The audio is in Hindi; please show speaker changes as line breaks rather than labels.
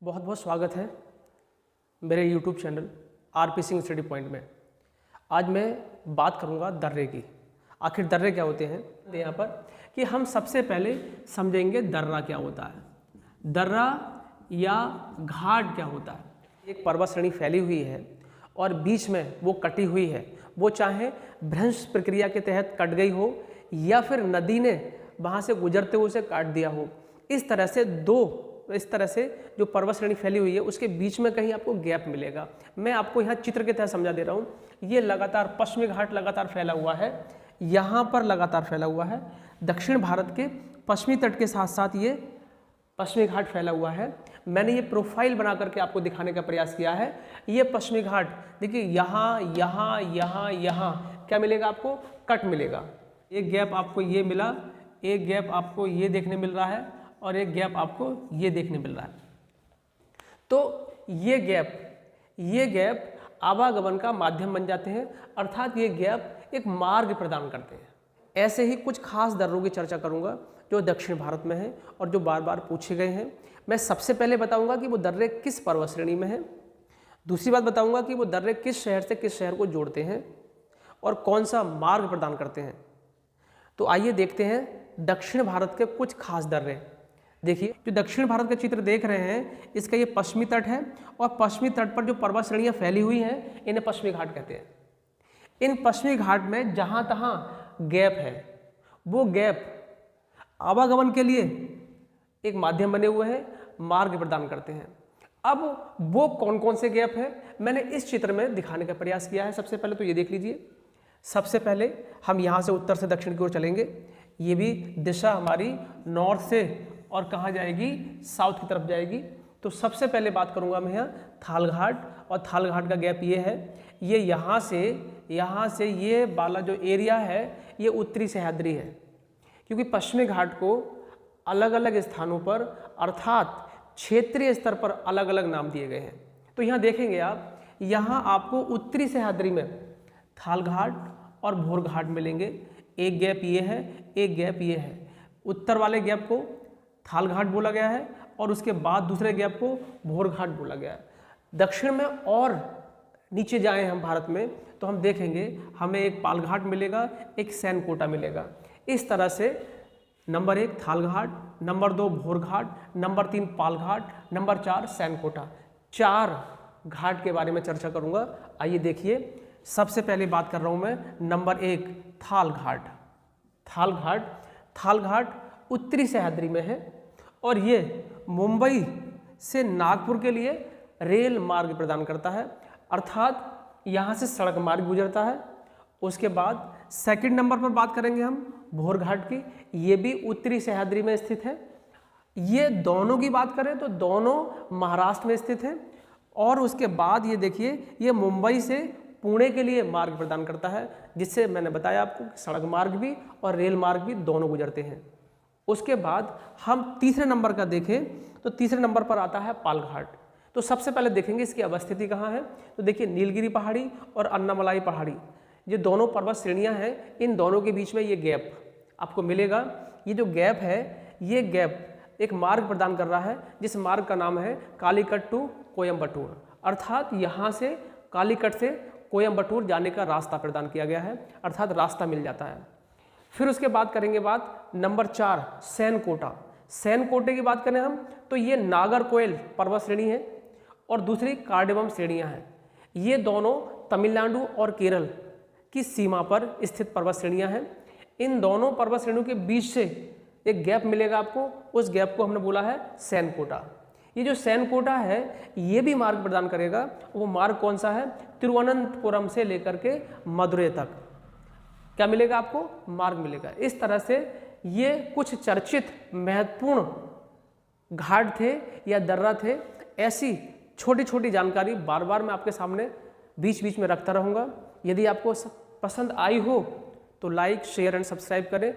बहुत बहुत स्वागत है मेरे YouTube channel RP Singh study point में। आज मैं बात करूंगा दर्रे की। आखिर दर्रे क्या होते हैं यहाँ पर कि हम सबसे पहले समझेंगे दर्रा क्या होता है। दर्रा या घाट क्या होता है। एक पर्वत श्रेणी फैली हुई है और बीच में वो कटी हुई है, वो चाहे भ्रंश प्रक्रिया के तहत कट गई हो या फिर नदी ने वहाँ से गुजरते हुए उसे काट दिया हो। इस तरह से जो पर्वत श्रेणी फैली हुई है उसके बीच में कहीं आपको गैप मिलेगा। मैं आपको यहाँ चित्र के तहत समझा दे रहा हूँ। ये लगातार पश्चिमी घाट लगातार फैला हुआ है, यहाँ पर लगातार फैला हुआ है। दक्षिण भारत के पश्चिमी तट के साथ साथ ये पश्चिमी घाट फैला हुआ है। मैंने ये प्रोफाइल बना करके आपको दिखाने का प्रयास किया है। ये पश्चिमी घाट देखिए, यहाँ यहाँ यहाँ यहाँ क्या मिलेगा आपको? कट मिलेगा। एक गैप आपको ये मिला, एक गैप आपको ये देखने मिल रहा है और एक गैप आपको ये देखने मिल रहा है। तो ये गैप आवागमन का माध्यम बन जाते हैं, अर्थात ये गैप एक मार्ग प्रदान करते हैं। ऐसे ही कुछ खास दर्रों की चर्चा करूंगा जो दक्षिण भारत में है और जो बार बार पूछे गए हैं। मैं सबसे पहले बताऊंगा कि वो दर्रे किस पर्वत श्रेणी में है। दूसरी बात बताऊंगा कि वो दर्रे किस शहर से किस शहर को जोड़ते हैं और कौन सा मार्ग प्रदान करते हैं। तो आइए देखते हैं दक्षिण भारत के कुछ खास दर्रे। देखिए, जो दक्षिण भारत का चित्र देख रहे हैं, इसका ये पश्चिमी तट है और पश्चिमी तट पर जो पर्वत श्रेणियाँ फैली हुई हैं इन्हें पश्चिमी घाट कहते हैं। इन पश्चिमी घाट में जहाँ तहाँ गैप है, वो गैप आवागमन के लिए एक माध्यम बने हुए हैं, मार्ग प्रदान करते हैं। अब वो कौन कौन से गैप है मैंने इस चित्र में दिखाने का प्रयास किया है। सबसे पहले तो ये देख लीजिए। सबसे पहले हम यहाँ से उत्तर से दक्षिण की ओर चलेंगे। ये भी दिशा हमारी नॉर्थ से और कहाँ जाएगी? साउथ की तरफ जाएगी। तो सबसे पहले बात करूँगा मैं यहाँ थाल घाट, और थाल घाट का गैप ये है। ये यहाँ से ये वाला जो एरिया है ये उत्तरी सह्याद्री है, क्योंकि पश्चिमी घाट को अलग अलग स्थानों पर अर्थात क्षेत्रीय स्तर पर अलग अलग नाम दिए गए हैं। तो यहाँ देखेंगे आप, यहाँ आपको उत्तरी सह्याद्री में थाल घाट और भोर घाट मिलेंगे। एक गैप ये है, एक गैप ये है। उत्तर वाले गैप को थाल घाट बोला गया है और उसके बाद दूसरे गैप को भोर घाट बोला गया है। दक्षिण में और नीचे जाएं हम भारत में तो हम देखेंगे हमें एक पाल घाट मिलेगा, एक सैनकोटा मिलेगा। इस तरह से नंबर 1 थाल घाट, नंबर 2 भोर घाट, नंबर 3 पाल घाट, नंबर 4 सैनकोटा। 4 घाट के बारे में चर्चा करूंगा। आइए देखिए, सबसे पहले बात कर रहा हूं मैं नंबर 1 थाल घाट। थाल घाट उत्तरी सह्याद्री में है और ये मुंबई से नागपुर के लिए रेल मार्ग प्रदान करता है, अर्थात यहाँ से सड़क मार्ग गुजरता है। उसके बाद सेकंड नंबर पर बात करेंगे हम भोर घाट की। ये भी उत्तरी सह्याद्री में स्थित है। ये दोनों की बात करें तो दोनों महाराष्ट्र में स्थित हैं। और उसके बाद ये देखिए, ये मुंबई से पुणे के लिए मार्ग प्रदान करता है, जिससे मैंने बताया आपको सड़क मार्ग भी और रेल मार्ग भी दोनों गुजरते हैं। उसके बाद हम तीसरे नंबर का देखें तो तीसरे नंबर पर आता है पाल घाट। तो सबसे पहले देखेंगे इसकी अवस्थिति कहाँ है। तो देखिए, नीलगिरी पहाड़ी और अन्नामलाई पहाड़ी, ये दोनों पर्वत श्रेणियाँ हैं। इन दोनों के बीच में ये गैप आपको मिलेगा। ये जो गैप है, ये गैप एक मार्ग प्रदान कर रहा है, जिस मार्ग का नाम है कालीकट टू कोयम्बटूर, अर्थात यहाँ से कालीकट से कोयम्बटूर जाने का रास्ता प्रदान किया गया है, अर्थात रास्ता मिल जाता है। फिर उसके बाद करेंगे बात नंबर 4 सैनकोटा। सैनकोटे की बात करें हम तो ये नागरकोइल पर्वत श्रेणी है और दूसरी कार्डेमम श्रेणियाँ हैं। ये दोनों तमिलनाडु और केरल की सीमा पर स्थित पर्वत श्रेणियाँ हैं। इन दोनों पर्वत श्रेणियों के बीच से एक गैप मिलेगा आपको, उस गैप को हमने बोला है सैनकोटा। ये जो सैनकोटा है ये भी मार्ग प्रदान करेगा। वो मार्ग कौन सा है? तिरुवनंतपुरम से लेकर के मदुरै तक क्या मिलेगा आपको? मार्ग मिलेगा। इस तरह से ये कुछ चर्चित महत्वपूर्ण घाट थे या दर्रा थे। ऐसी छोटी छोटी जानकारी बार बार मैं आपके सामने बीच बीच में रखता रहूँगा। यदि आपको पसंद आई हो तो लाइक, शेयर एंड सब्सक्राइब करें।